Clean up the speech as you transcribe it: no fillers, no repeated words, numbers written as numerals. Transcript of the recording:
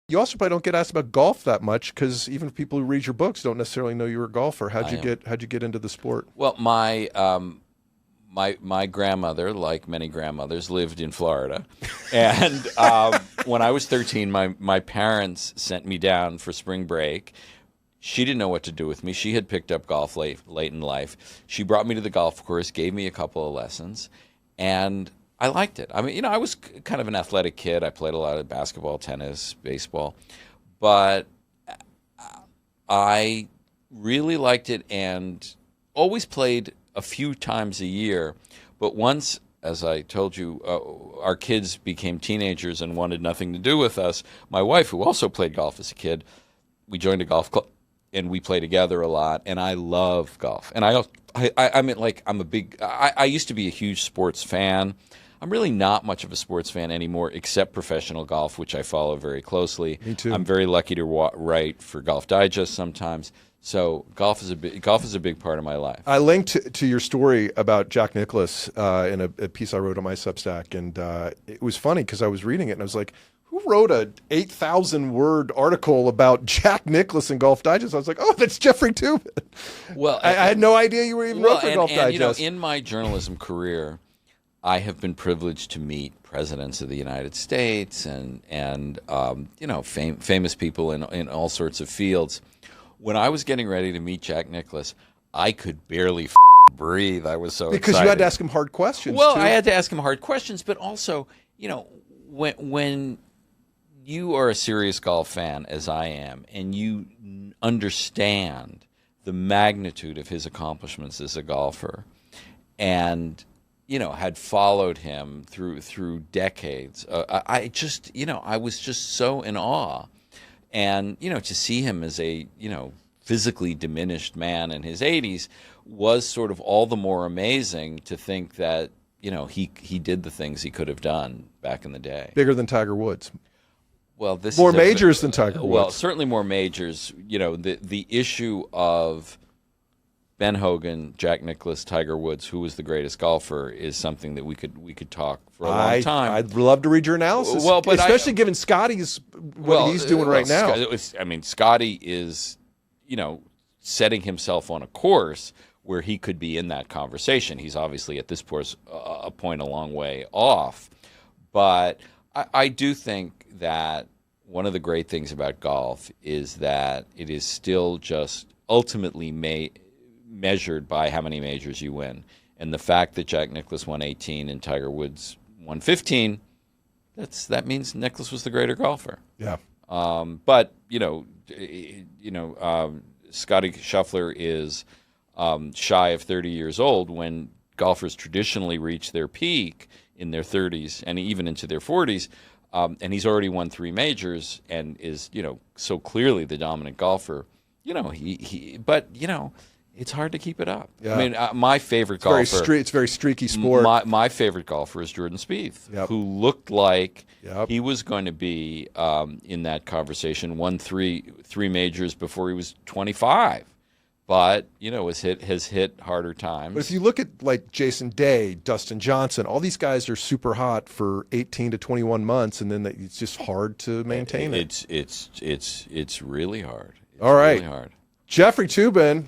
You also probably don't get asked about golf that much because even people who read your books don't necessarily know you were a golfer. How'd you get into the sport? Well, my grandmother, like many grandmothers, lived in Florida, and when I was 13, my parents sent me down for spring break. She didn't know what to do with me. She had picked up golf late in life. She brought me to the golf course, gave me a couple of lessons, and I liked it. I mean, I was kind of an athletic kid. I played a lot of basketball, tennis, baseball, but I really liked it and always played a few times a year. But once, as I told you, our kids became teenagers and wanted nothing to do with us, my wife, who also played golf as a kid, we joined a golf club and we play together a lot. And I love golf. And I mean, like, I used to be a huge sports fan. I'm really not much of a sports fan anymore, except professional golf, which I follow very closely. Me too. I'm very lucky to write for Golf Digest sometimes. So golf is a big part of my life. I linked to your story about Jack Nicklaus in a piece I wrote on my Substack, and it was funny because I was reading it and I was like, who wrote a 8,000-word article about Jack Nicklaus in Golf Digest? I was like, oh, that's Jeffrey Toobin. Well, I had no idea you were even wrote for Golf Digest. In my journalism career, I have been privileged to meet presidents of the United States and famous people in all sorts of fields. When I was getting ready to meet Jack Nicklaus, I could barely breathe. I was so because excited. You had to ask him hard questions. Well, too. I had to ask him hard questions, but also, when you are a serious golf fan, as I am, and you understand the magnitude of his accomplishments as a golfer, and had followed him through decades, I was just so in awe. And, to see him as a, physically diminished man in his 80s was sort of all the more amazing to think that, he did the things he could have done back in the day. Bigger than Tiger Woods. Well, this more is majors than Tiger Woods. Well, certainly more majors. The issue of Ben Hogan, Jack Nicklaus, Tiger Woods, who was the greatest golfer, is something that we could talk for a long time. I'd love to read your analysis. Well, but especially given Scotty's what he's doing right now. Scotty is, setting himself on a course where he could be in that conversation. He's obviously at this point a long way off, but I do think that one of the great things about golf is that it is still just ultimately measured by how many majors you win. And the fact that Jack Nicklaus won 18 and Tiger Woods won 15, that means Nicklaus was the greater golfer. Yeah. But Scotty Scheffler is shy of 30 years old when golfers traditionally reach their peak in their 30s and even into their 40s. And he's already won 3 majors and is, so clearly the dominant golfer. It's hard to keep it up. Yeah. I mean, my favorite golfer. It's very streaky sport. My favorite golfer is Jordan Spieth, who looked like he was going to be in that conversation. Won three majors before he was 25, but has hit harder times. But if you look at like Jason Day, Dustin Johnson, all these guys are super hot for 18 to 21 months, and then it's just hard to maintain it. It's really hard. All right, really hard. Jeffrey Toobin,